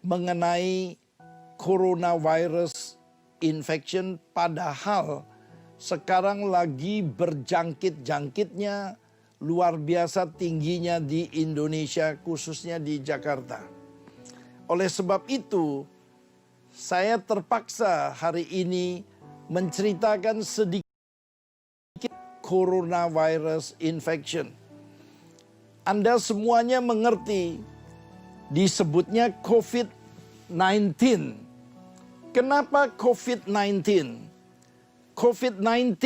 mengenai coronavirus infection, padahal sekarang lagi berjangkit-jangkitnya, luar biasa tingginya di Indonesia, khususnya di Jakarta. Oleh sebab itu, saya terpaksa hari ini menceritakan sedikit coronavirus infection. Anda semuanya mengerti disebutnya COVID-19. Kenapa COVID-19? COVID-19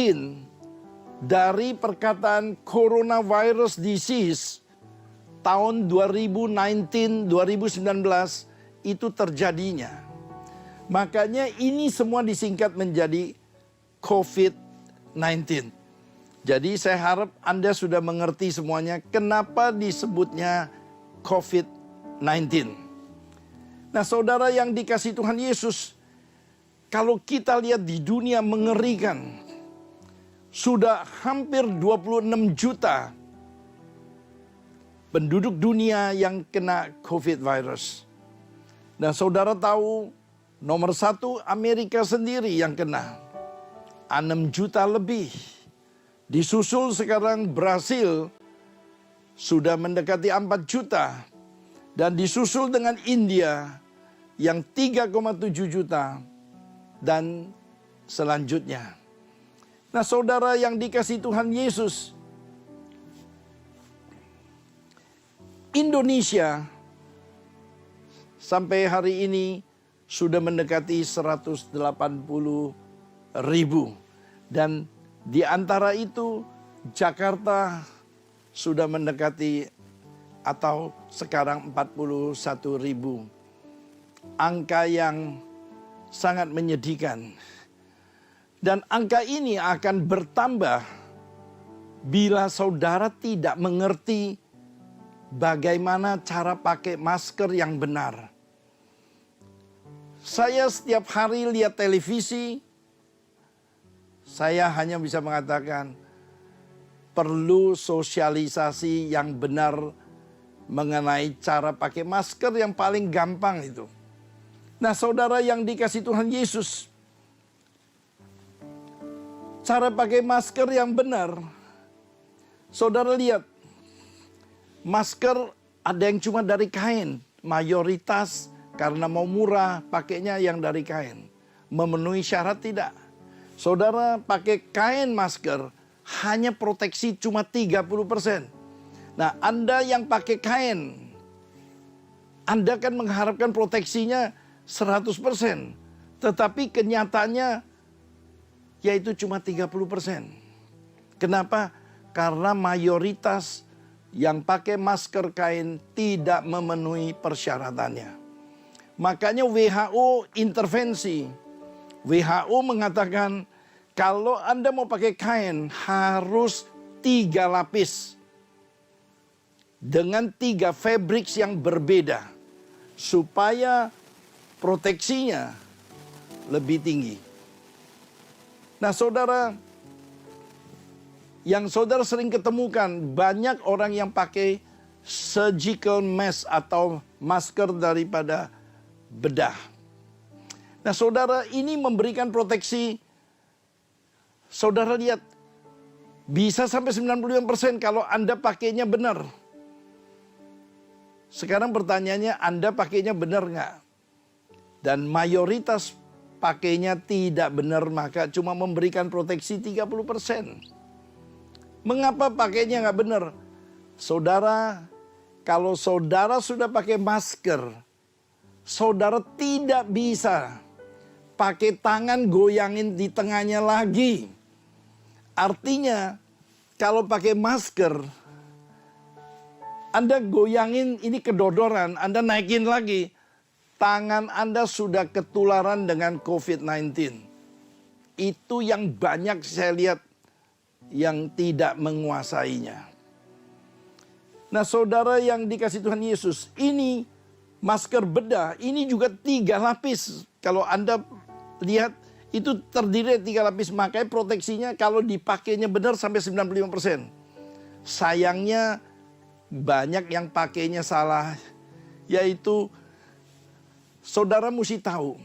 dari perkataan coronavirus disease tahun 2019 itu terjadinya. Makanya ini semua disingkat menjadi COVID-19. Jadi saya harap Anda sudah mengerti semuanya kenapa disebutnya COVID-19. Nah, saudara yang dikasihi Tuhan Yesus, kalau kita lihat di dunia mengerikan, sudah hampir 26 juta penduduk dunia yang kena COVID virus. Dan saudara tahu nomor satu Amerika sendiri yang kena 6 juta lebih. Disusul sekarang Brasil sudah mendekati 4 juta. Dan disusul dengan India yang 3,7 juta. Dan selanjutnya. Nah, saudara yang dikasihi Tuhan Yesus, Indonesia sampai hari ini sudah mendekati 180.000. Dan di antara itu Jakarta sudah mendekati atau sekarang 41.000. Angka yang sangat menyedihkan. Dan angka ini akan bertambah bila saudara tidak mengerti bagaimana cara pakai masker yang benar. Saya setiap hari lihat televisi, saya hanya bisa mengatakan perlu sosialisasi yang benar mengenai cara pakai masker yang paling gampang itu. Nah, saudara yang dikasihi Tuhan Yesus, cara pakai masker yang benar, saudara lihat, masker ada yang cuma dari kain, mayoritas karena mau murah pakainya yang dari kain. Memenuhi syarat tidak. Saudara pakai kain masker, hanya proteksi cuma 30%. Nah, Anda yang pakai kain, Anda kan mengharapkan proteksinya 100%. Tetapi kenyataannya yaitu cuma 30%. Kenapa? Karena mayoritas yang pakai masker kain tidak memenuhi persyaratannya. Makanya WHO intervensi. WHO mengatakan kalau Anda mau pakai kain harus 3 lapis. Dengan 3 fabriks yang berbeda. Supaya proteksinya lebih tinggi. Nah, saudara, yang saudara sering ketemukan, banyak orang yang pakai surgical mask atau masker daripada bedah. Nah, saudara, ini memberikan proteksi. Saudara lihat, bisa sampai 95% kalau Anda pakainya benar. Sekarang pertanyaannya, Anda pakainya benar nggak? Dan mayoritas pakainya tidak benar, maka cuma memberikan proteksi 30%. Mengapa pakainya nggak benar? Saudara, kalau saudara sudah pakai masker, saudara tidak bisa pakai tangan goyangin di tengahnya lagi. Artinya, kalau pakai masker, Anda goyangin ini kedodoran, Anda naikin lagi. Tangan Anda sudah ketularan dengan COVID-19. Itu yang banyak saya lihat yang tidak menguasainya. Nah, saudara yang dikasihi Tuhan Yesus, ini masker bedah, ini juga 3 lapis. Kalau Anda lihat, itu terdiri dari 3 lapis. Makanya proteksinya kalau dipakainya benar sampai 95%. Sayangnya banyak yang pakainya salah, yaitu saudara mesti tahu,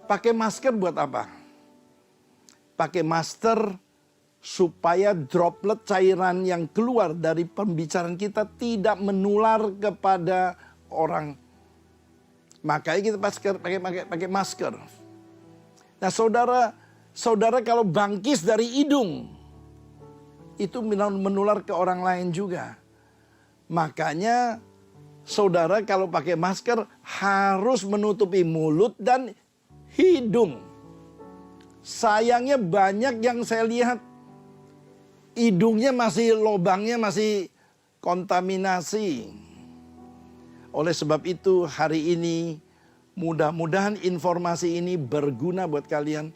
pakai masker buat apa? Pakai masker supaya droplet cairan yang keluar dari pembicaraan kita tidak menular kepada orang. Makanya kita pakai masker. Nah, saudara kalau bangkis dari hidung, itu menular ke orang lain juga. Makanya saudara kalau pakai masker harus menutupi mulut dan hidung. Sayangnya banyak yang saya lihat hidungnya lubangnya masih kontaminasi. Oleh sebab itu hari ini mudah-mudahan informasi ini berguna buat kalian.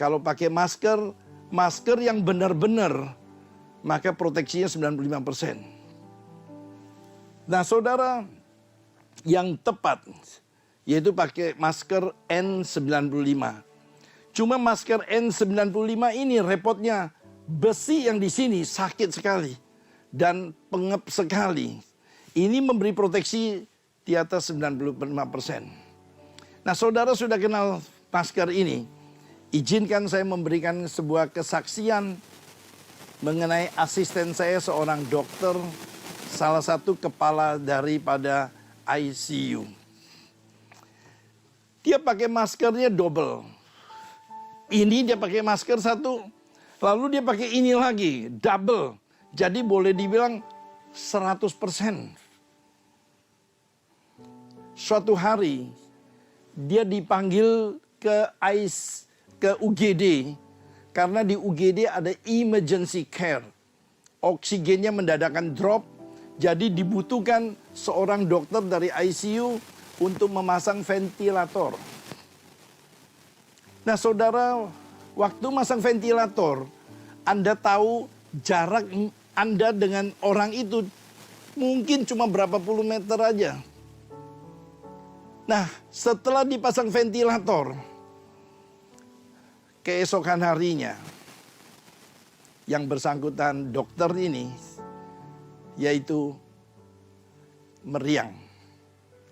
Kalau pakai masker yang benar-benar, maka proteksinya 95%. Nah, saudara, yang tepat yaitu pakai masker N95. Cuma masker N95 ini repotnya besi yang di sini sakit sekali dan pengep sekali. Ini memberi proteksi di atas 95%. Nah, saudara sudah kenal masker ini. Izinkan saya memberikan sebuah kesaksian mengenai asisten saya, seorang dokter, salah satu kepala daripada ICU. Dia pakai maskernya double. Ini dia pakai masker satu, lalu dia pakai ini lagi, double. Jadi boleh dibilang 100%. Suatu hari dia dipanggil ke UGD karena di UGD ada emergency care. Oksigennya mendadakan drop, jadi dibutuhkan seorang dokter dari ICU untuk memasang ventilator. Nah, saudara, waktu masang ventilator, Anda tahu jarak Anda dengan orang itu mungkin cuma berapa puluh meter aja. Nah, setelah dipasang ventilator, keesokan harinya, yang bersangkutan dokter ini, yaitu meriang,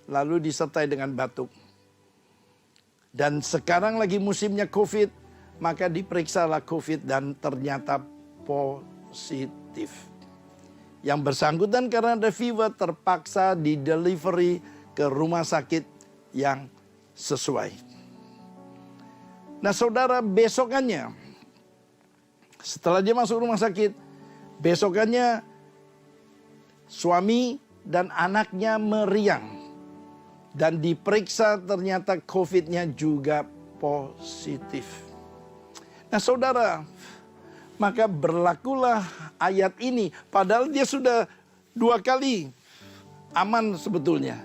lalu disertai dengan batuk. Dan sekarang lagi musimnya COVID, maka diperiksalah COVID dan ternyata positif. Yang bersangkutan karena ada fever terpaksa di delivery ke rumah sakit yang sesuai. Nah, saudara, besokannya, setelah dia masuk rumah sakit, besokannya suami dan anaknya meriang. Dan diperiksa ternyata COVID-nya juga positif. Nah, saudara, maka berlakulah ayat ini. Padahal dia sudah 2 kali aman sebetulnya.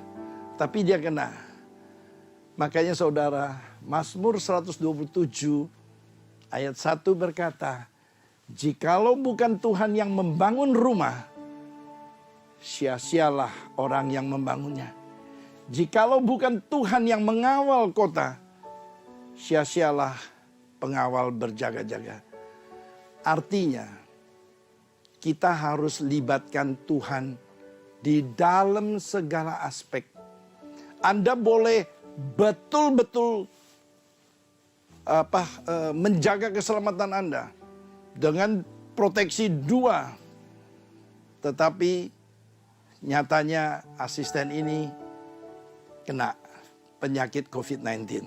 Tapi dia kena. Makanya saudara, Mazmur 127 ayat 1 berkata, jikalau bukan Tuhan yang membangun rumah, sia-sialah orang yang membangunnya. Jikalau bukan Tuhan yang mengawal kota, sia-sialah pengawal berjaga-jaga. Artinya, kita harus libatkan Tuhan di dalam segala aspek. Anda boleh betul-betul menjaga keselamatan Anda dengan proteksi 2. Tetapi nyatanya asisten ini kena penyakit COVID-19.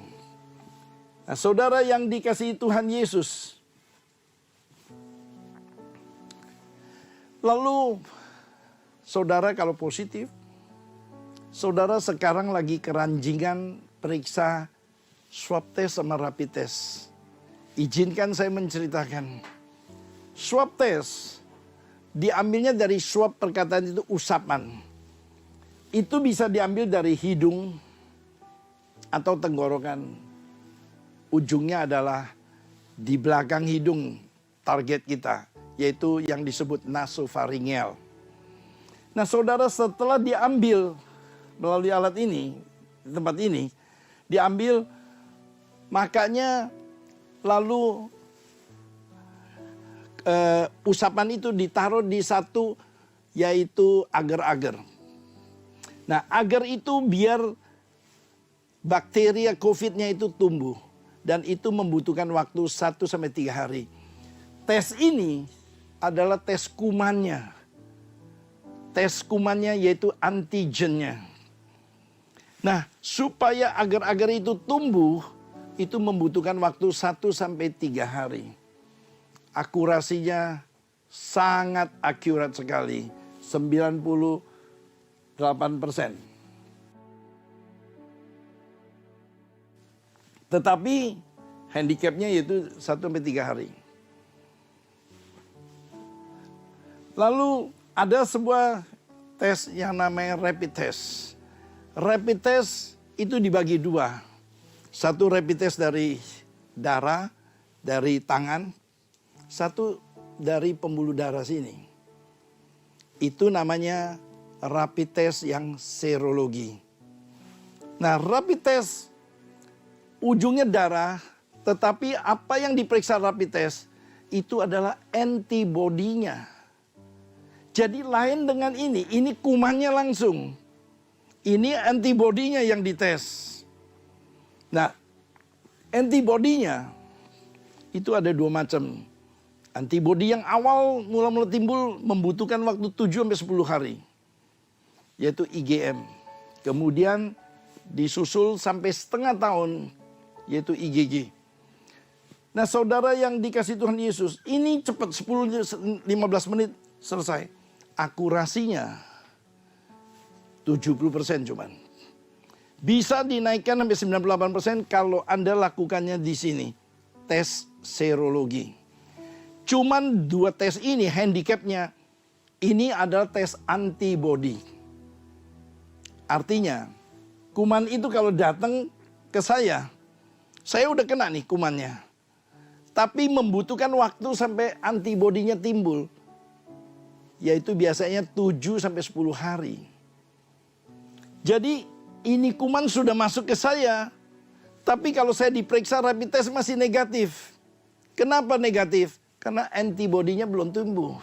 Nah, saudara yang dikasihi Tuhan Yesus, lalu saudara kalau positif, saudara sekarang lagi keranjingan periksa swab test sama rapid test. Izinkan saya menceritakan. Swab test diambilnya dari swab, perkataan itu usapan. Itu bisa diambil dari hidung atau tenggorokan. Ujungnya adalah di belakang hidung target kita, yaitu yang disebut nasofaringeal. Nah, saudara, setelah diambil melalui alat ini, tempat ini, diambil, makanya lalu usapan itu ditaruh di satu, yaitu agar-agar. Nah, agar itu biar bakteria COVID-nya itu tumbuh. Dan itu membutuhkan waktu 1-3 hari. Tes ini adalah tes kumannya. Tes kumannya yaitu antigennya. Nah, supaya agar-agar itu tumbuh, itu membutuhkan waktu 1-3 hari. Akurasinya sangat akurat sekali, 98%. Tetapi handicapnya yaitu 1-3 hari. Lalu ada sebuah tes yang namanya rapid test. Rapid test itu dibagi dua. Satu rapid test dari darah, dari tangan. Satu dari pembuluh darah sini. Itu namanya rapid test yang serologi. Nah, rapid test ujungnya darah, tetapi apa yang diperiksa rapid test itu adalah antibodinya. Jadi lain dengan ini kumannya langsung. Ini antibodinya yang dites. Nah, antibodinya itu ada 2 macam. Antibodi yang awal mula-mula timbul membutuhkan waktu 7-10 hari. Yaitu IgM. Kemudian disusul sampai setengah tahun, yaitu IgG. Nah, saudara yang dikasih Tuhan Yesus, ini cepat 10-15 menit selesai. Akurasinya 70% cuman. Bisa dinaikkan sampai 98% kalau Anda lakukannya di sini. Tes serologi. Cuman 2 tes ini handicapnya, ini adalah tes antibody. Artinya, kuman itu kalau datang ke saya udah kena nih kumannya. Tapi membutuhkan waktu sampai antibodinya timbul. Yaitu biasanya 7-10 hari. Jadi ini kuman sudah masuk ke saya. Tapi kalau saya diperiksa rapid test masih negatif. Kenapa negatif? Karena antibodinya belum tumbuh.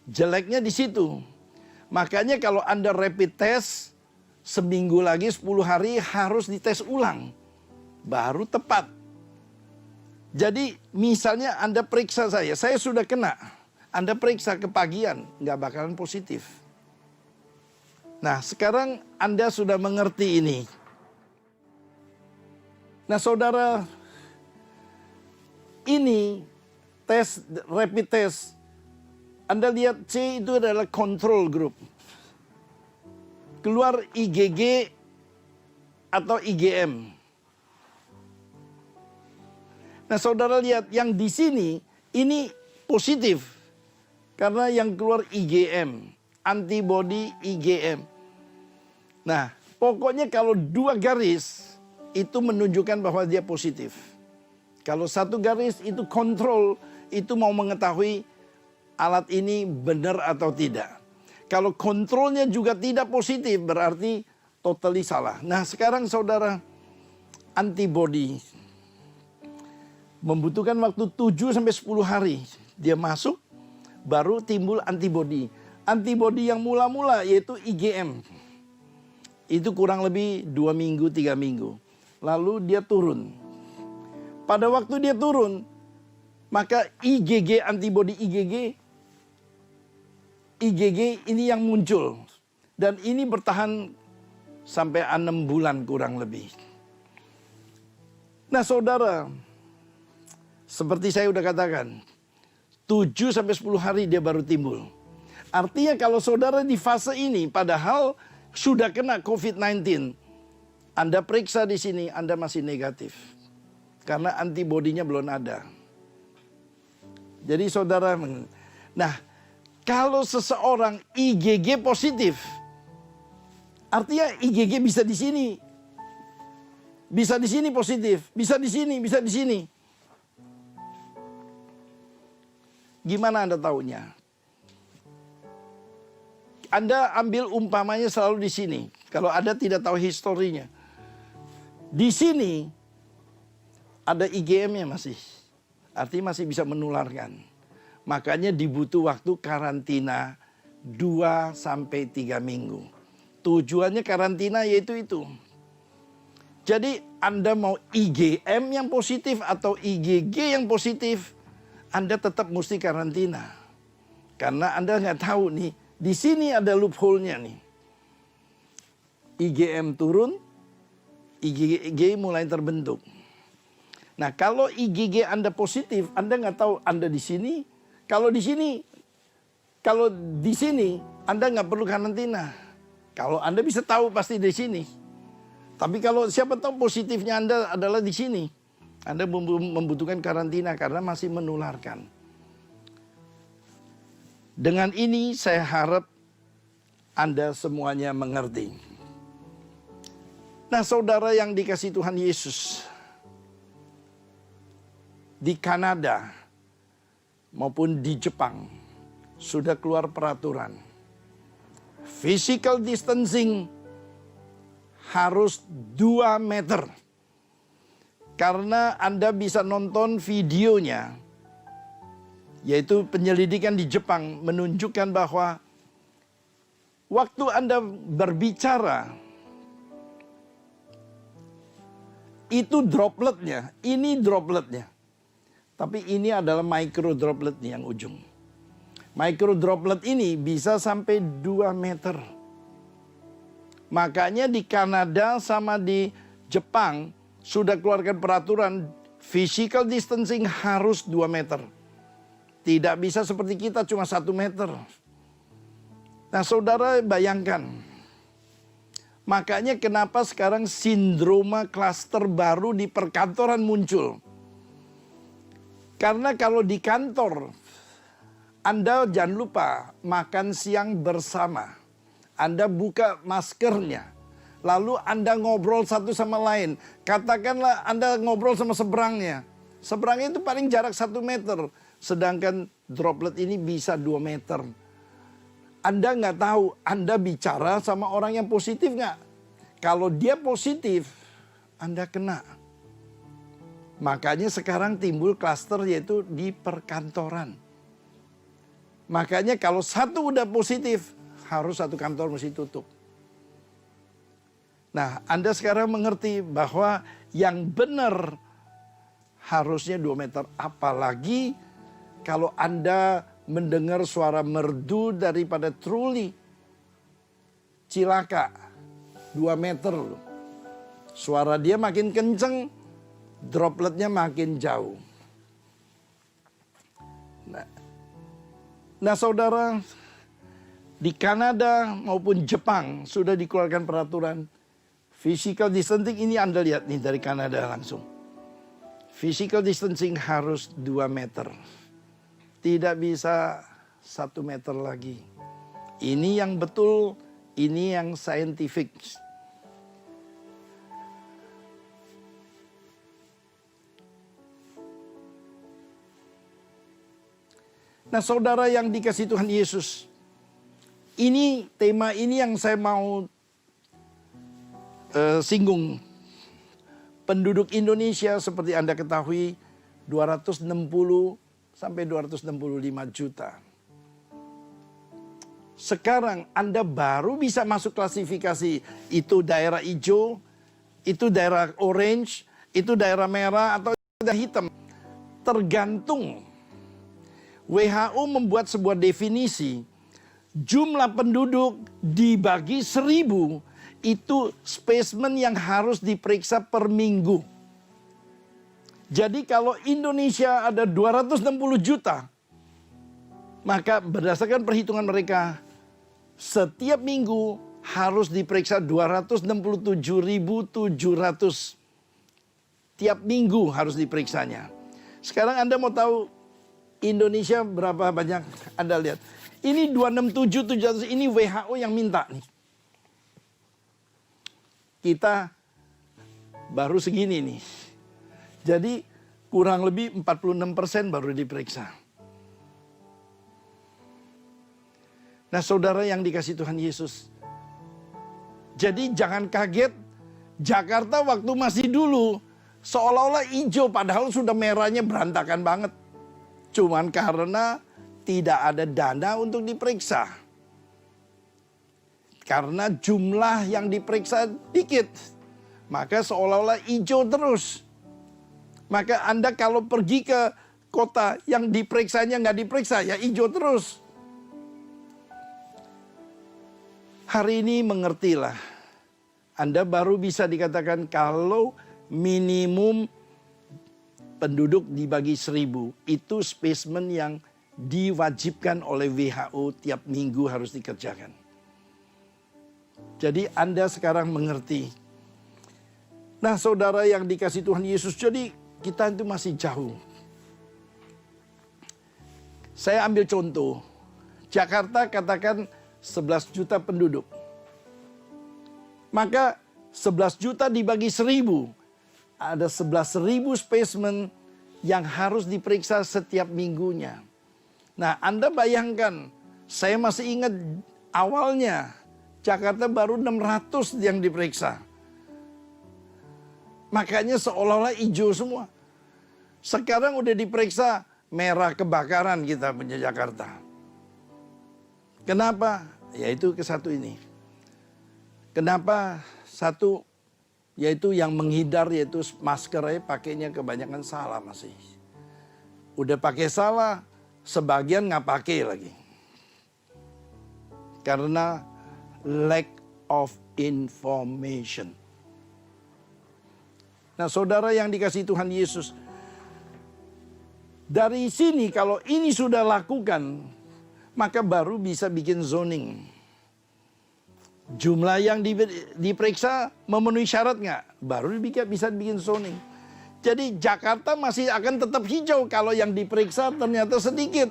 Jeleknya di situ. Makanya kalau Anda rapid test, seminggu lagi 10 hari harus dites ulang. Baru tepat. Jadi misalnya Anda periksa saya sudah kena. Anda periksa kepagian, nggak bakalan positif. Nah, sekarang Anda sudah mengerti ini. Nah, saudara, ini tes rapid test. Anda lihat C itu adalah control group. Keluar IgG atau IgM. Nah, saudara lihat yang di sini ini positif. Karena yang keluar IgM, antibody IgM. Nah, pokoknya kalau 2 garis itu menunjukkan bahwa dia positif. Kalau 1 garis itu kontrol, itu mau mengetahui alat ini benar atau tidak. Kalau kontrolnya juga tidak positif, berarti totally salah. Nah, sekarang saudara, antibody membutuhkan waktu 7-10 hari. Dia masuk, baru timbul antibody. Antibody yang mula-mula yaitu IgM. Itu kurang lebih 2 minggu, 3 minggu. Lalu dia turun. Pada waktu dia turun, maka IgG, antibody IgG ini yang muncul. Dan ini bertahan sampai 6 bulan kurang lebih. Nah, saudara, seperti saya sudah katakan, 7-10 hari dia baru timbul. Artinya kalau saudara di fase ini padahal sudah kena COVID-19, Anda periksa di sini Anda masih negatif. Karena antibodinya belum ada. Jadi saudara, nah kalau seseorang IgG positif, artinya IgG bisa di sini. Bisa di sini positif, bisa di sini, bisa di sini. Gimana Anda tahunya? Anda ambil umpamanya selalu di sini. Kalau Anda tidak tahu historinya. Di sini ada IgM-nya masih. Artinya masih bisa menularkan. Makanya dibutuh waktu karantina 2-3 minggu. Tujuannya karantina yaitu itu. Jadi Anda mau IgM yang positif atau IgG yang positif, Anda tetap mesti karantina. Karena Anda nggak tahu nih, di sini ada loophole-nya nih. IgM turun, IgG mulai terbentuk. Nah, kalau IgG Anda positif, Anda nggak tahu Anda di sini. Kalau di sini, Anda nggak perlu karantina. Kalau Anda bisa tahu pasti di sini. Tapi kalau siapa tahu positifnya Anda adalah di sini, Anda membutuhkan karantina karena masih menularkan. Dengan ini saya harap Anda semuanya mengerti. Nah, saudara yang dikasihi Tuhan Yesus, di Kanada maupun di Jepang sudah keluar peraturan. Physical distancing harus 2 meter. Karena Anda bisa nonton videonya, yaitu penyelidikan di Jepang menunjukkan bahwa waktu Anda berbicara, itu dropletnya, ini dropletnya. Tapi ini adalah micro droplet yang ujung. Micro droplet ini bisa sampai 2 meter. Makanya di Kanada sama di Jepang sudah keluarkan peraturan physical distancing harus 2 meter. Tidak bisa seperti kita cuma 1 meter. Nah, saudara bayangkan. Makanya kenapa sekarang sindroma klaster baru di perkantoran muncul. Karena kalau di kantor, Anda jangan lupa makan siang bersama. Anda buka maskernya. Lalu Anda ngobrol satu sama lain. Katakanlah Anda ngobrol sama seberangnya. Seberangnya itu paling jarak 1 meter. Sedangkan droplet ini bisa 2 meter. Anda nggak tahu Anda bicara sama orang yang positif nggak. Kalau dia positif, Anda kena. Makanya sekarang timbul klaster yaitu di perkantoran. Makanya kalau satu udah positif, harus satu kantor mesti tutup. Nah, Anda sekarang mengerti bahwa yang benar harusnya 2 meter. Apalagi kalau Anda mendengar suara merdu daripada troli. Cilaka, 2 meter loh. Suara dia makin kenceng, dropletnya makin jauh. Nah, saudara, di Kanada maupun Jepang sudah dikeluarkan peraturan physical distancing. Ini Anda lihat nih dari Kanada langsung. Physical distancing harus 2 meter. Tidak bisa 1 meter lagi. Ini yang betul, ini yang scientific. Nah, saudara yang dikasihi Tuhan Yesus, tema ini yang saya mau singgung. Penduduk Indonesia seperti Anda ketahui 260 sampai 265 juta. Sekarang Anda baru bisa masuk klasifikasi itu daerah hijau, itu daerah orange, itu daerah merah atau daerah hitam. Tergantung. WHO membuat sebuah definisi, jumlah penduduk dibagi 1000 itu spesimen yang harus diperiksa per minggu. Jadi kalau Indonesia ada 260 juta, maka berdasarkan perhitungan mereka, setiap minggu harus diperiksa 267.700. Tiap minggu harus diperiksanya. Sekarang Anda mau tahu Indonesia berapa banyak? Anda lihat. Ini 267.700, ini WHO yang minta nih. Kita baru segini nih. Jadi kurang lebih 46% baru diperiksa. Nah, saudara yang dikasihi Tuhan Yesus. Jadi jangan kaget, Jakarta waktu masih dulu seolah-olah hijau padahal sudah merahnya berantakan banget. Cuman karena tidak ada dana untuk diperiksa. Karena jumlah yang diperiksa dikit. maka seolah-olah hijau terus. Maka Anda kalau pergi ke kota yang diperiksanya nggak diperiksa, ya hijau terus. Hari ini mengertilah. Anda baru bisa dikatakan kalau minimum penduduk dibagi 1000, itu spesimen yang diwajibkan oleh WHO tiap minggu harus dikerjakan. Jadi Anda sekarang mengerti. Nah saudara yang dikasih Tuhan Yesus, jadi kita itu masih jauh. Saya ambil contoh, Jakarta katakan 11 juta penduduk. Maka 11 juta dibagi 1000, ada 11.000 spesimen yang harus diperiksa setiap minggunya. Nah Anda bayangkan, saya masih ingat awalnya Jakarta baru 600 yang diperiksa. Makanya seolah-olah hijau semua. Sekarang udah diperiksa merah kebakaran kita punya Jakarta. Kenapa? Yaitu ke satu ini. Kenapa? Satu, yaitu yang menghindar, yaitu maskernya pakainya kebanyakan salah masih. Udah pakai salah, sebagian nggak pakai lagi. Karena lack of information. Nah saudara yang dikasih Tuhan Yesus, dari sini kalau ini sudah lakukan, maka baru bisa bikin zoning. Jumlah yang diperiksa memenuhi syarat nggak? Baru bisa bikin zoning. Jadi Jakarta masih akan tetap hijau kalau yang diperiksa ternyata sedikit.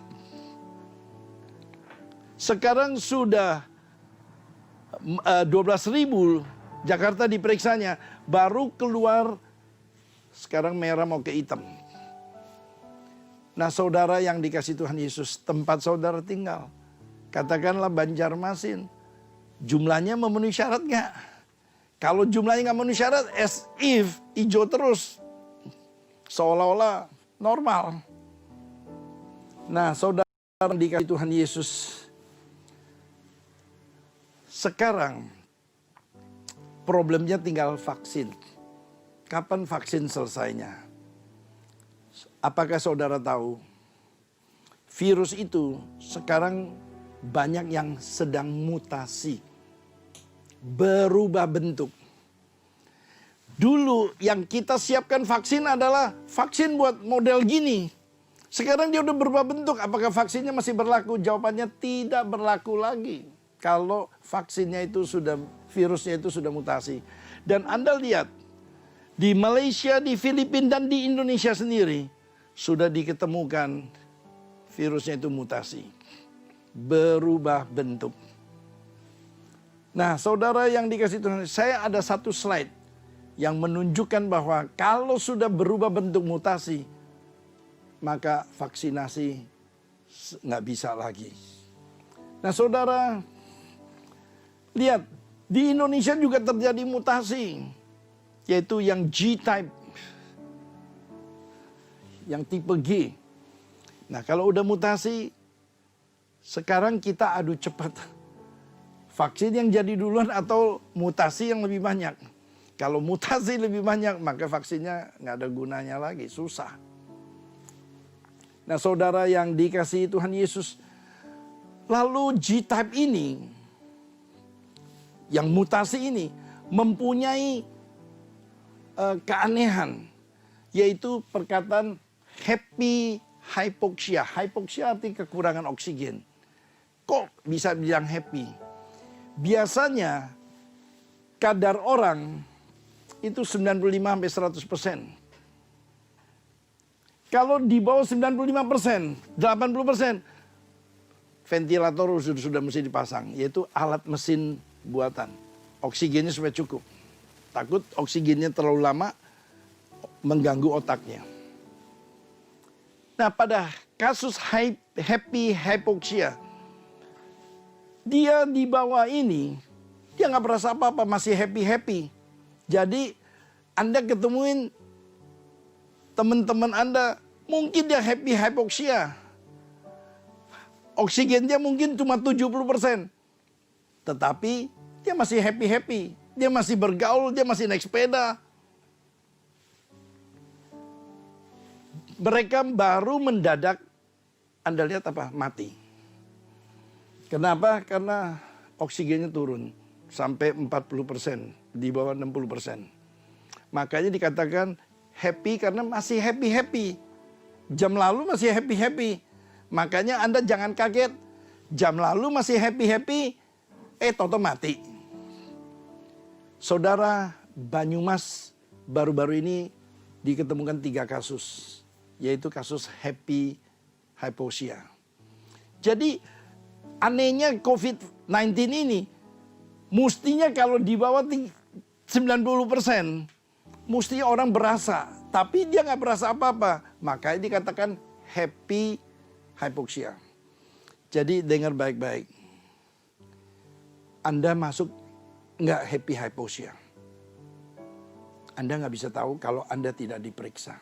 Sekarang sudah 12.000 Jakarta diperiksanya, baru keluar sekarang merah mau ke hitam. Nah saudara yang dikasih Tuhan Yesus, tempat saudara tinggal, katakanlah Banjarmasin, jumlahnya memenuhi syarat nggak? Kalau jumlahnya nggak memenuhi syarat, as if hijau terus, seolah-olah normal. Nah saudara yang dikasih Tuhan Yesus, sekarang problemnya tinggal vaksin. Kapan vaksin selesainya? Apakah saudara tahu? Virus itu sekarang banyak yang sedang mutasi. Berubah bentuk. Dulu yang kita siapkan vaksin adalah vaksin buat model gini. Sekarang dia udah berubah bentuk. Apakah vaksinnya masih berlaku? Jawabannya tidak berlaku lagi. Kalau vaksinnya itu virusnya itu sudah mutasi. Dan Anda lihat, di Malaysia, di Filipina, dan di Indonesia sendiri, sudah diketemukan virusnya itu mutasi. Berubah bentuk. Nah saudara yang dikasih Tuhan, saya ada satu slide yang menunjukkan bahwa kalau sudah berubah bentuk mutasi, maka vaksinasi nggak bisa lagi. Nah saudara, lihat, di Indonesia juga terjadi mutasi, yaitu yang G-type, yang tipe G. Nah kalau udah mutasi, sekarang kita adu cepat. Vaksin yang jadi duluan atau mutasi yang lebih banyak. Kalau mutasi lebih banyak, maka vaksinnya nggak ada gunanya lagi, susah. Nah saudara yang dikasihi Tuhan Yesus, lalu G-type ini, yang mutasi ini, mempunyai keanehan, yaitu perkataan happy hypoxia. Hypoxia arti kekurangan oksigen. Kok bisa bilang happy? Biasanya kadar orang itu 95-100%. Kalau di bawah 95%, 80%, ventilator sudah mesti dipasang, yaitu alat mesin buatan. Oksigennya supaya cukup. Takut oksigennya terlalu lama mengganggu otaknya. Nah pada kasus happy hypoxia, dia di bawah ini, dia nggak merasa apa-apa, masih happy-happy. Jadi Anda ketemuin teman-teman Anda, mungkin dia happy hypoxia. Oksigen dia mungkin cuma 70%. Tetapi dia masih happy-happy. dia masih bergaul, dia masih naik sepeda. Mereka baru mendadak, Anda lihat apa? Mati. Kenapa? Karena oksigennya turun sampai 40%, di bawah 60%. Makanya dikatakan happy karena masih happy-happy. Jam lalu masih happy-happy. Makanya Anda jangan kaget. Jam lalu masih happy-happy, toto mati. Saudara, Banyumas baru-baru ini diketemukan 3 kasus. Yaitu kasus happy hypoxia. Jadi anehnya COVID-19 ini, mestinya kalau di bawah 90%, mestinya orang berasa. Tapi dia nggak berasa apa-apa. Makanya dikatakan happy hypoxia. Jadi dengar baik-baik. Anda masuk nggak happy hypoxia. Anda nggak bisa tahu kalau Anda tidak diperiksa.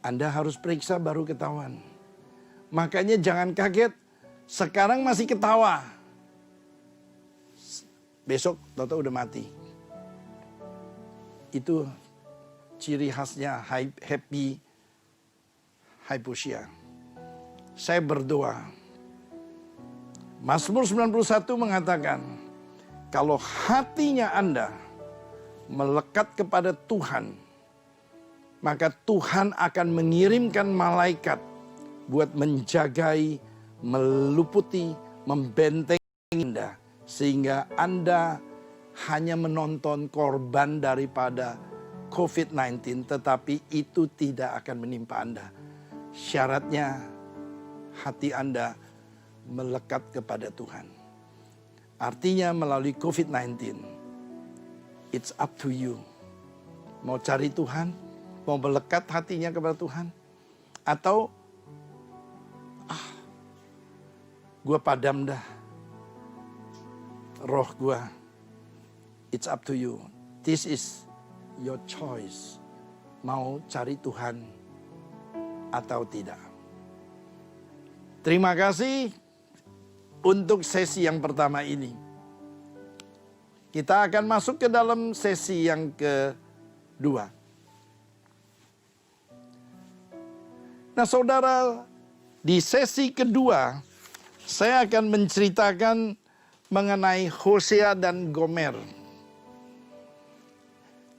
Anda harus periksa baru ketahuan. Makanya jangan kaget. Sekarang masih ketawa. Besok tahu-tahu udah mati. Itu ciri khasnya happy hypoxia. Saya berdoa. Mazmur 91 mengatakan, kalau hatinya Anda melekat kepada Tuhan, maka Tuhan akan mengirimkan malaikat buat menjagai, meluputi, membentengi Anda. Sehingga Anda hanya menonton korban daripada COVID-19, tetapi itu tidak akan menimpa Anda. Syaratnya hati Anda melekat kepada Tuhan. Artinya melalui COVID-19, it's up to you. Mau cari Tuhan, mau melekat hatinya kepada Tuhan, atau gue padam dah roh gue. It's up to you. This is your choice. Mau cari Tuhan atau tidak. Terima kasih untuk sesi yang pertama ini. Kita akan masuk ke dalam sesi yang kedua. Nah, saudara, di sesi kedua saya akan menceritakan mengenai Hosea dan Gomer.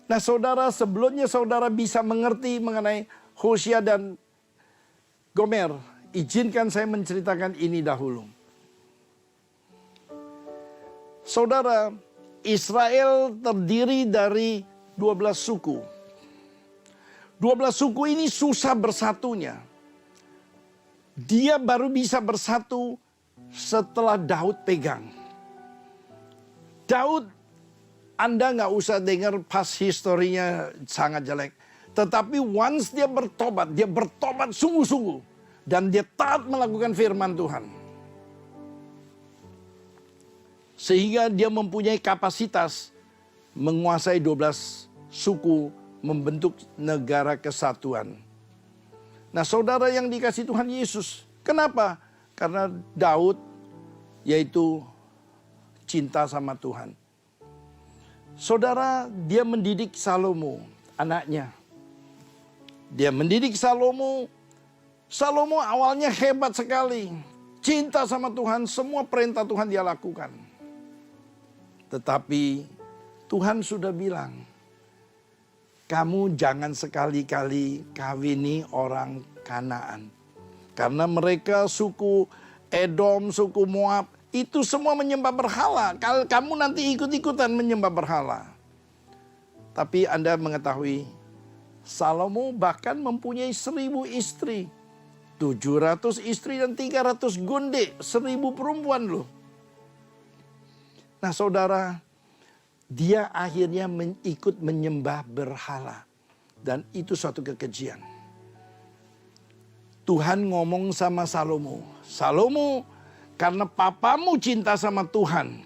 Nah, saudara, sebelumnya saudara bisa mengerti mengenai Hosea dan Gomer, izinkan saya menceritakan ini dahulu. Saudara, Israel terdiri dari 12 suku. 12 suku ini susah bersatunya. Dia baru bisa bersatu setelah Daud pegang. Daud, Anda nggak usah dengar past historinya sangat jelek. Tetapi once dia bertobat sungguh-sungguh. Dan dia taat melakukan firman Tuhan. Sehingga dia mempunyai kapasitas menguasai 12 suku, membentuk negara kesatuan. Nah, saudara yang dikasih Tuhan Yesus, kenapa? Karena Daud yaitu cinta sama Tuhan. Saudara, dia mendidik Salomo, anaknya. Dia mendidik Salomo. Salomo awalnya hebat sekali. Cinta sama Tuhan, semua perintah Tuhan dia lakukan. Tetapi Tuhan sudah bilang, kamu jangan sekali-kali kawini orang Kanaan. Karena mereka suku Edom, suku Moab, itu semua menyembah berhala. Kalau kamu nanti ikut-ikutan menyembah berhala. Tapi Anda mengetahui, Salomo bahkan mempunyai 1000 istri. 700 istri dan 300 gondek, 1000 perempuan loh. Nah, saudara, dia akhirnya ikut menyembah berhala. Dan itu suatu kekejian. Tuhan ngomong sama Salomo, Salomo, karena papamu cinta sama Tuhan,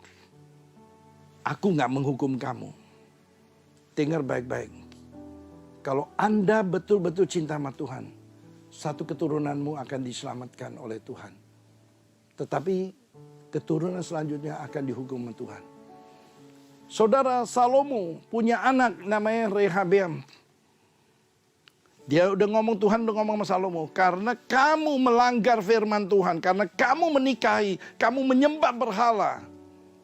aku gak menghukum kamu. Dengar baik-baik. Kalau Anda betul-betul cinta sama Tuhan, satu keturunanmu akan diselamatkan oleh Tuhan. Tetapi keturunan selanjutnya akan dihukum oleh Tuhan. Saudara, Salomo punya anak namanya Rehabeam. Dia udah ngomong, Tuhan udah ngomong sama Salomo, karena kamu melanggar firman Tuhan, karena kamu menikahi, kamu menyembah berhala,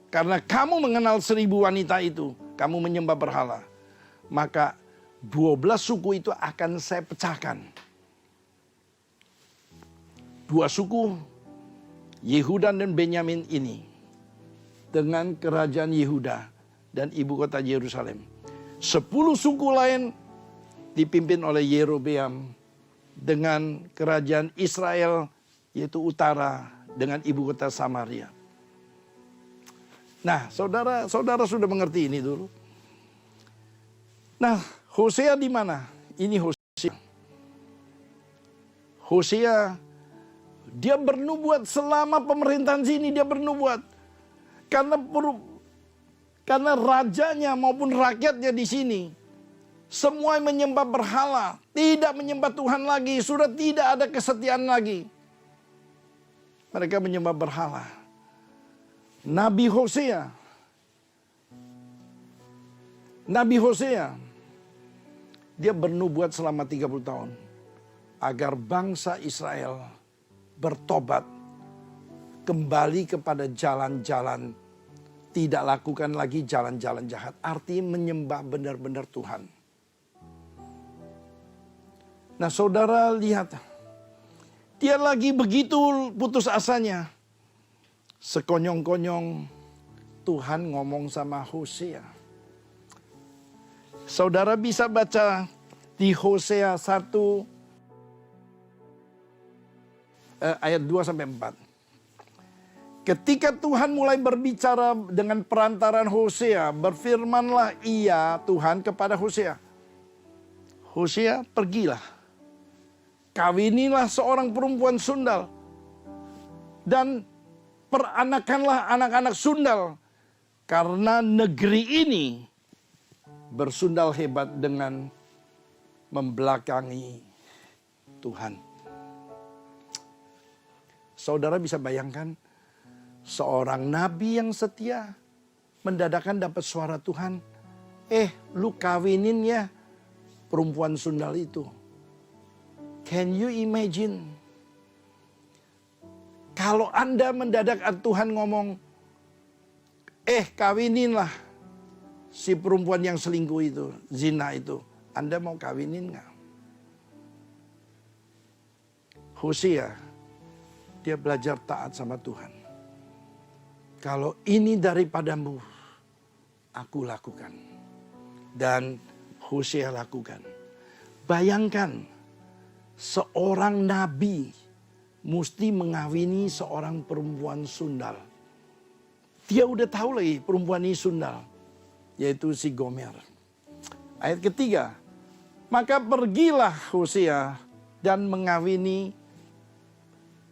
karena kamu mengenal 1000 wanita itu, kamu menyembah berhala, maka 12 suku itu akan saya pecahkan. 2 suku, Yehuda dan Benyamin ini, dengan kerajaan Yehuda dan ibu kota Yerusalem. 10 suku lain dipimpin oleh Yerobeam dengan kerajaan Israel, yaitu utara, dengan ibu kota Samaria. Nah, saudara sudah mengerti ini dulu. Nah, Hosea di mana? Ini Hosea. Hosea, dia bernubuat selama pemerintahan sini, dia bernubuat. Karena rajanya maupun rakyatnya di sini semua menyembah berhala, tidak menyembah Tuhan lagi, sudah tidak ada kesetiaan lagi. Mereka menyembah berhala. Nabi Hosea, dia bernubuat selama 30 tahun agar bangsa Israel bertobat, kembali kepada jalan-jalan, tidak lakukan lagi jalan-jalan jahat. Artinya menyembah benar-benar Tuhan. Nah, saudara lihat, dia lagi begitu putus asanya. Sekonyong-konyong Tuhan ngomong sama Hosea. Saudara bisa baca di Hosea 1 ayat 2-4. Ketika Tuhan mulai berbicara dengan perantaran Hosea, berfirmanlah ia Tuhan kepada Hosea. Hosea, pergilah, kawinilah seorang perempuan sundal dan peranakanlah anak-anak sundal, karena negeri ini bersundal hebat dengan membelakangi Tuhan. Saudara bisa bayangkan seorang nabi yang setia mendadakan dapat suara Tuhan. Lu kawinin ya perempuan sundal itu. Can you imagine? Kalau Anda mendadak Tuhan ngomong, kawininlah si perempuan yang selingkuh itu, zina itu. Anda mau kawinin nggak? Hosea, dia belajar taat sama Tuhan. Kalau ini daripadamu, aku lakukan. Dan Hosea lakukan. Bayangkan, seorang nabi mesti mengawini seorang perempuan sundal. Dia udah tahu lagi perempuan ini sundal, yaitu si Gomer. Ayat ketiga, maka pergilah Hosea dan mengawini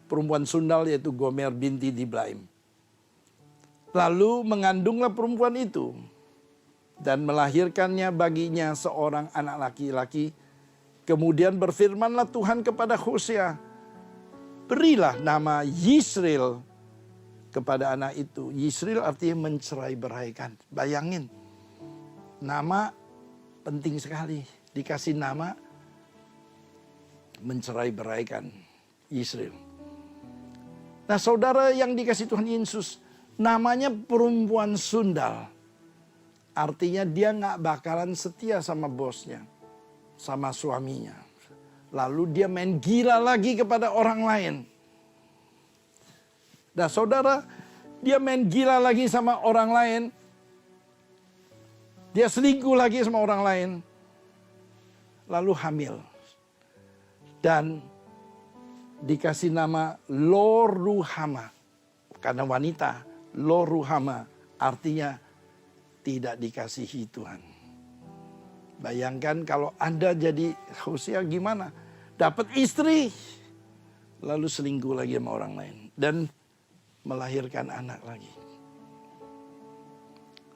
perempuan sundal, yaitu Gomer binti Diblaim. Lalu mengandunglah perempuan itu dan melahirkannya baginya seorang anak laki-laki. Kemudian berfirmanlah Tuhan kepada Hosea, berilah nama Yisrael kepada anak itu. Yisrael artinya mencerai beraikan. Bayangin, nama penting sekali. Dikasih nama mencerai beraikan, Yisrael. Nah, saudara yang dikasih Tuhan Yesus, namanya perempuan sundal. Artinya dia gak bakalan setia sama bosnya, sama suaminya. Lalu dia main gila lagi kepada orang lain. Nah, saudara, dia main gila lagi sama orang lain. Dia selingkuh lagi sama orang lain. Lalu hamil. Dan dikasih nama Lo-ruhama. Karena wanita, Lo-ruhama artinya tidak dikasihi Tuhan. Bayangkan kalau Anda jadi Hosea gimana? Dapat istri, lalu selingkuh lagi sama orang lain. Dan melahirkan anak lagi.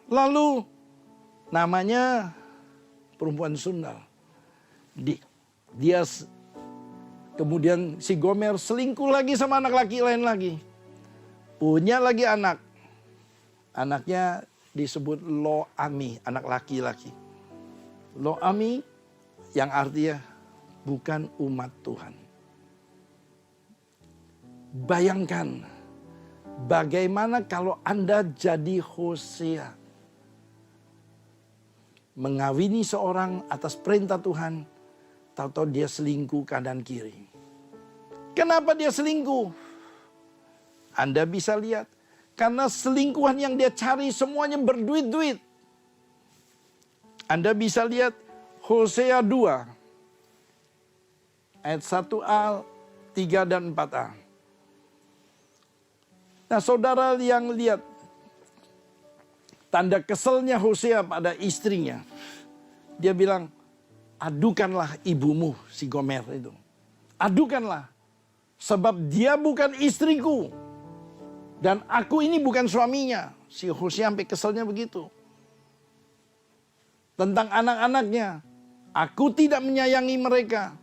Lalu namanya perempuan sundal. Dia kemudian si Gomer selingkuh lagi sama anak laki lain lagi. Punya lagi anak. Anaknya disebut Lo-ami, anak laki-laki. Lo-ami yang artinya bukan umat Tuhan. Bayangkan bagaimana kalau Anda jadi Hosea. Mengawini seorang atas perintah Tuhan, tahu-tahu dia selingkuh kanan kiri. Kenapa dia selingkuh? Anda bisa lihat. Karena selingkuhan yang dia cari semuanya berduit-duit. Anda bisa lihat Hosea 2. Ayat 1a, 3 dan 4a. Nah saudara yang lihat tanda keselnya Hosea pada istrinya. Dia bilang, adukanlah ibumu si Gomer itu. Adukanlah. Sebab dia bukan istriku. Dan aku ini bukan suaminya. Si Hosea sampai keselnya begitu. Tentang anak-anaknya. Aku tidak menyayangi mereka.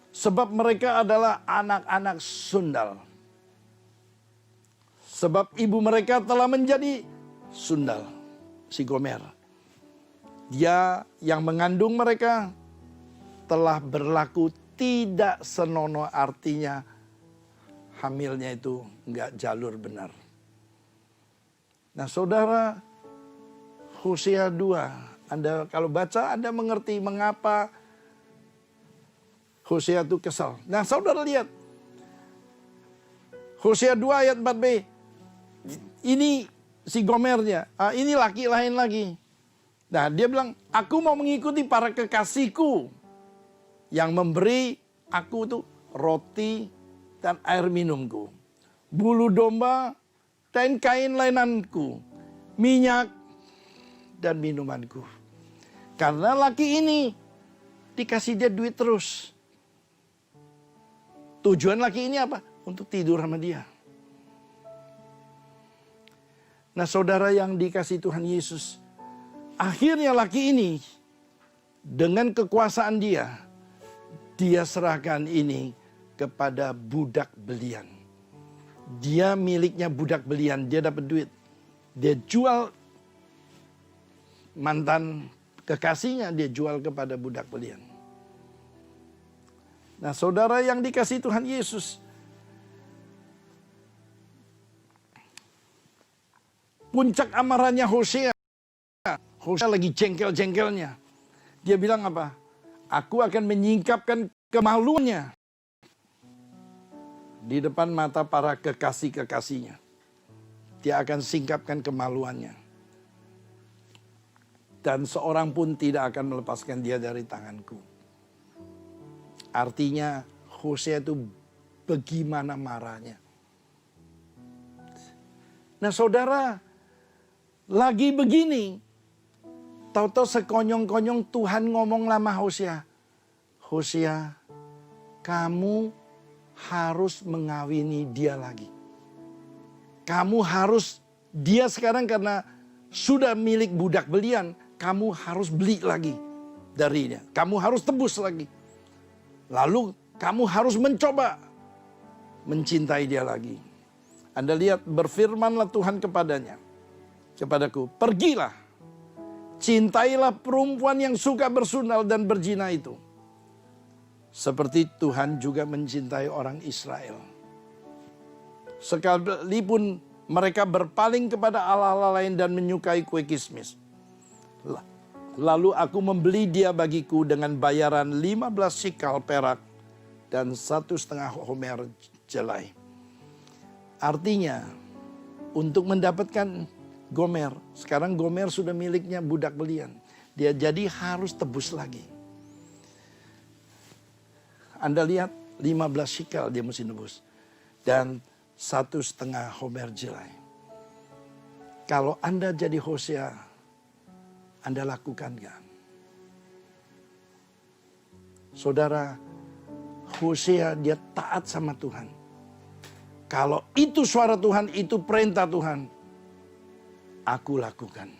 Sebab mereka adalah anak-anak sundal. Sebab ibu mereka telah menjadi sundal. Si Gomer. Dia yang mengandung mereka telah berlaku tidak senonoh, artinya hamilnya itu enggak jalur benar. Nah saudara, Hosea 2. Anda kalau baca Anda mengerti mengapa Hosea itu kesal. Nah saudara lihat. Hosea 2 ayat 4b. Ini si Gomernya. Ini laki lain lagi. Nah dia bilang, aku mau mengikuti para kekasihku. Yang memberi aku tuh roti dan air minumku. Bulu domba dan kain lainanku. Minyak dan minumanku. Karena laki ini dikasih dia duit terus. Tujuan laki ini apa? Untuk tidur sama dia. Nah saudara yang dikasih Tuhan Yesus. Akhirnya laki ini dengan kekuasaan dia serahkan ini kepada budak belian. Dia miliknya budak belian, dia dapat duit. Dia jual mantan kekasihnya, dia jual kepada budak belian. Nah saudara yang dikasih Tuhan Yesus. Puncak amarahnya Hosea. Hosea lagi jengkel-jengkelnya. Dia bilang apa? Aku akan menyingkapkan kemaluannya di depan mata para kekasih-kekasihnya. Dia akan singkapkan kemaluannya. Dan seorang pun tidak akan melepaskan dia dari tanganku. Artinya Hosea itu bagaimana marahnya. Nah saudara, lagi begini, tahu-tahu sekonyong-konyong Tuhan ngomong lama Hosea. Hosea, kamu harus mengawini dia lagi. Kamu harus, dia sekarang karena sudah milik budak belian, kamu harus beli lagi darinya. Kamu harus tebus lagi. Lalu kamu harus mencoba mencintai dia lagi. Anda lihat, berfirmanlah Tuhan kepadanya. Kepadaku, pergilah. Cintailah perempuan yang suka bersundal dan berzina itu. Seperti Tuhan juga mencintai orang Israel. Sekalipun mereka berpaling kepada Allah-Allah lain dan menyukai kue kismis. Lalu aku membeli dia bagiku dengan bayaran 15 sikal perak dan 1,5 homer jelai. Artinya, untuk mendapatkan Gomer, sekarang Gomer sudah miliknya budak belian. Dia jadi harus tebus lagi. Anda lihat 15 sikal dia mesti nebus. Dan 1,5 homer jelai. Kalau Anda jadi Hosea, Anda lakukan gak? Saudara, Hosea dia taat sama Tuhan. Kalau itu suara Tuhan, itu perintah Tuhan, aku lakukan.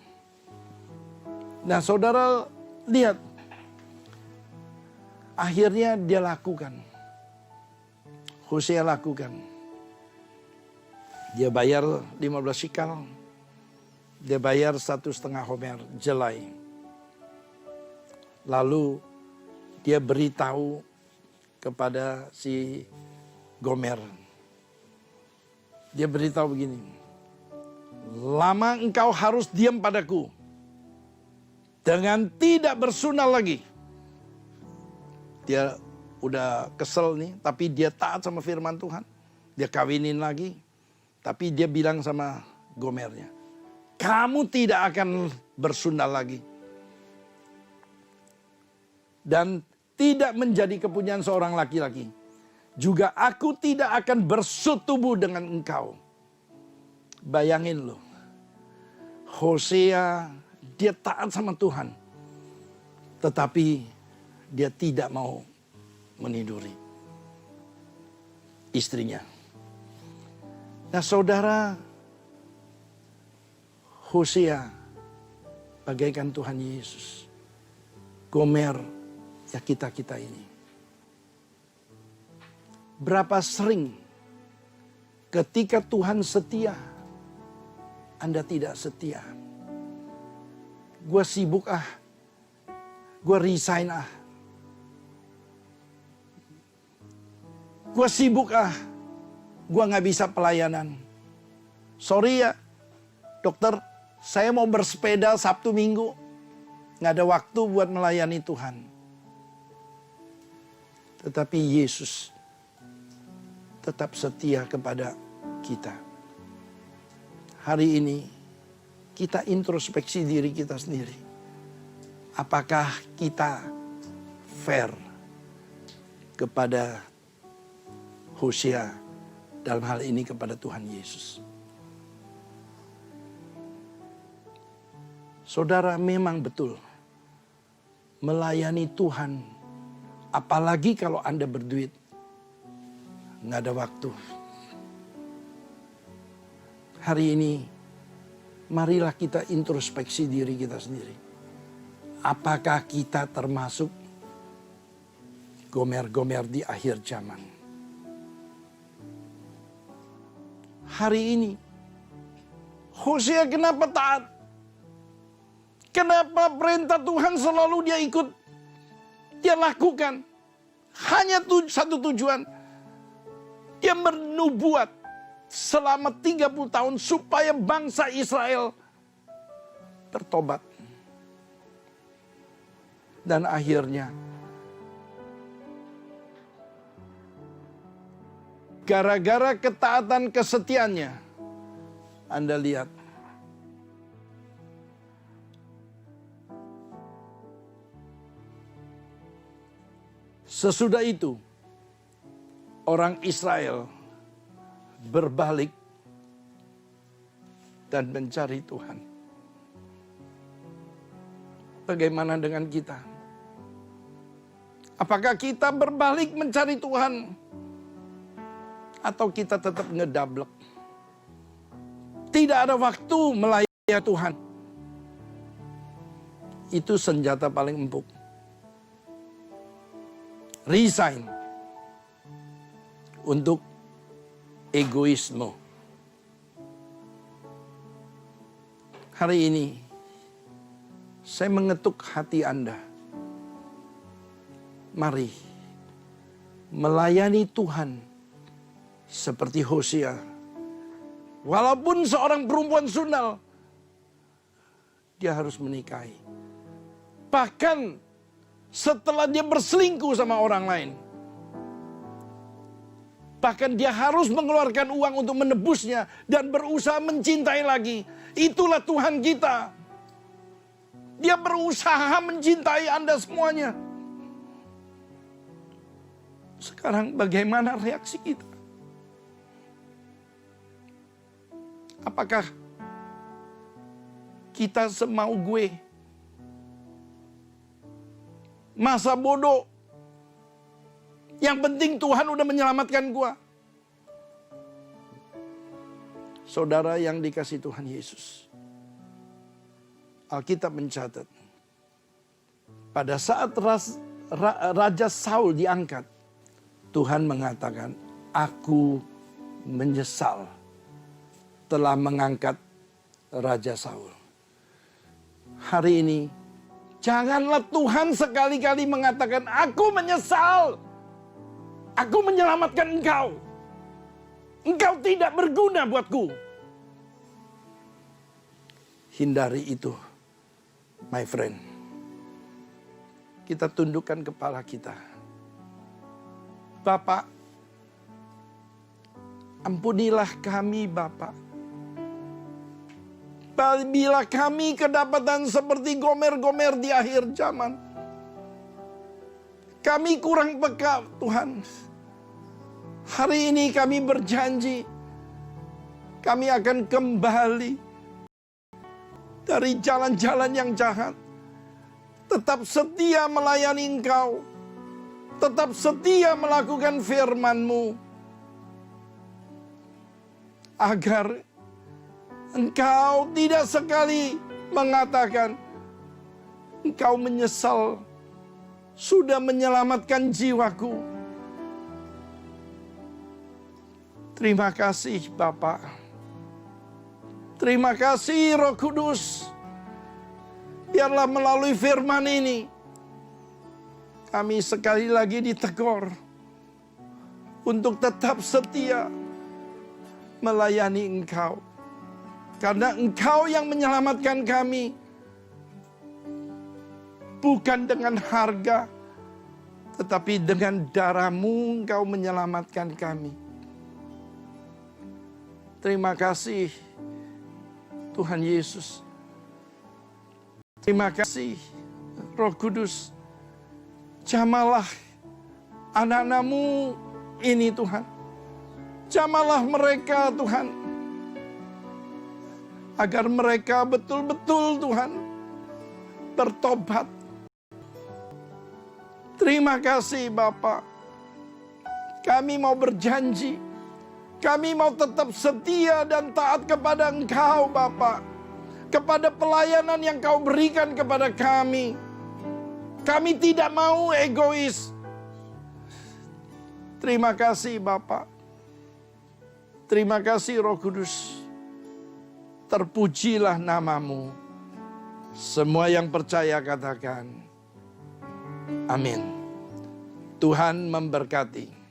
Nah saudara lihat, akhirnya dia lakukan. Hosea lakukan. Dia bayar 15 sikal. Dia bayar 1,5 homer jelai. Lalu dia beritahu kepada si Gomer. Dia beritahu begini, lama engkau harus diam padaku dengan tidak bersunal lagi. Dia udah kesel nih, tapi dia taat sama firman Tuhan. Dia kawinin lagi, tapi dia bilang sama Gomernya, kamu tidak akan bersunal lagi. Dan tidak menjadi kepunyaan seorang laki-laki. Juga aku tidak akan bersetubuh dengan engkau. Bayangin loh. Hosea dia taat sama Tuhan. Tetapi dia tidak mau meniduri istrinya. Nah saudara, Hosea bagaikan Tuhan Yesus. Gomer ya kita-kita ini. Berapa sering ketika Tuhan setia, Anda tidak setia. Gue sibuk gue resign gue sibuk gue gak bisa pelayanan. Sorry ya dokter, saya mau bersepeda Sabtu Minggu, gak ada waktu buat melayani Tuhan. Tetapi Yesus tetap setia kepada kita. Hari ini kita introspeksi diri kita sendiri. Apakah kita fair kepada Hosea, dalam hal ini kepada Tuhan Yesus? Saudara, memang betul melayani Tuhan, apalagi kalau Anda berduit, nggak ada waktu. Hari ini, marilah kita introspeksi diri kita sendiri. Apakah kita termasuk Gomer-Gomer di akhir zaman? Hari ini, Hosea kenapa taat? Kenapa perintah Tuhan selalu dia ikut? Dia lakukan. Hanya satu tujuan. Dia bernubuat selama 30 tahun supaya bangsa Israel bertobat. Dan akhirnya gara-gara ketaatan kesetiaannya, Anda lihat sesudah itu orang Israel berbalik dan mencari Tuhan. Bagaimana dengan kita? Apakah kita berbalik mencari Tuhan? Atau kita tetap ngedablek? Tidak ada waktu melayani Tuhan. Itu senjata paling empuk. Resign untuk egoisme. Hari ini saya mengetuk hati Anda. Mari melayani Tuhan seperti Hosea. Walaupun seorang perempuan sundal, dia harus menikahi. Bahkan setelah dia berselingkuh sama orang lain, bahkan dia harus mengeluarkan uang untuk menebusnya dan berusaha mencintai lagi. Itulah Tuhan kita. Dia berusaha mencintai Anda semuanya. Sekarang bagaimana reaksi kita? Apakah kita semau gue? Masa bodoh. Yang penting Tuhan udah menyelamatkan gue. Saudara yang dikasih Tuhan Yesus, Alkitab mencatat, pada saat Raja Saul diangkat, Tuhan mengatakan, aku menyesal telah mengangkat Raja Saul. Hari ini, janganlah Tuhan sekali-kali mengatakan, aku menyesal. Aku menyelamatkan engkau. Engkau tidak berguna buatku. Hindari itu, my friend. Kita tundukkan kepala kita. Bapak, ampunilah kami, Bapak. Bila kami kedapatan seperti Gomer-Gomer di akhir zaman. Kami kurang peka, Tuhan. Hari ini kami berjanji, kami akan kembali dari jalan-jalan yang jahat. Tetap setia melayani Engkau. Tetap setia melakukan firman-Mu. Agar Engkau tidak sekali mengatakan, Engkau menyesal sudah menyelamatkan jiwaku. Terima kasih Bapa. Terima kasih Roh Kudus. Biarlah melalui firman ini, kami sekali lagi ditegur untuk tetap setia melayani Engkau. Karena Engkau yang menyelamatkan kami. Bukan dengan harga, tetapi dengan darah-Mu Engkau menyelamatkan kami. Terima kasih Tuhan Yesus. Terima kasih Roh Kudus. Jamalah anak-anak-Mu ini Tuhan. Jamalah mereka Tuhan. Agar mereka betul-betul Tuhan bertobat. Terima kasih Bapa. Kami mau berjanji. Kami mau tetap setia dan taat kepada Engkau Bapa. Kepada pelayanan yang Kau berikan kepada kami. Kami tidak mau egois. Terima kasih Bapa. Terima kasih Roh Kudus. Terpujilah nama-Mu. Semua yang percaya katakan, amin. Tuhan memberkati.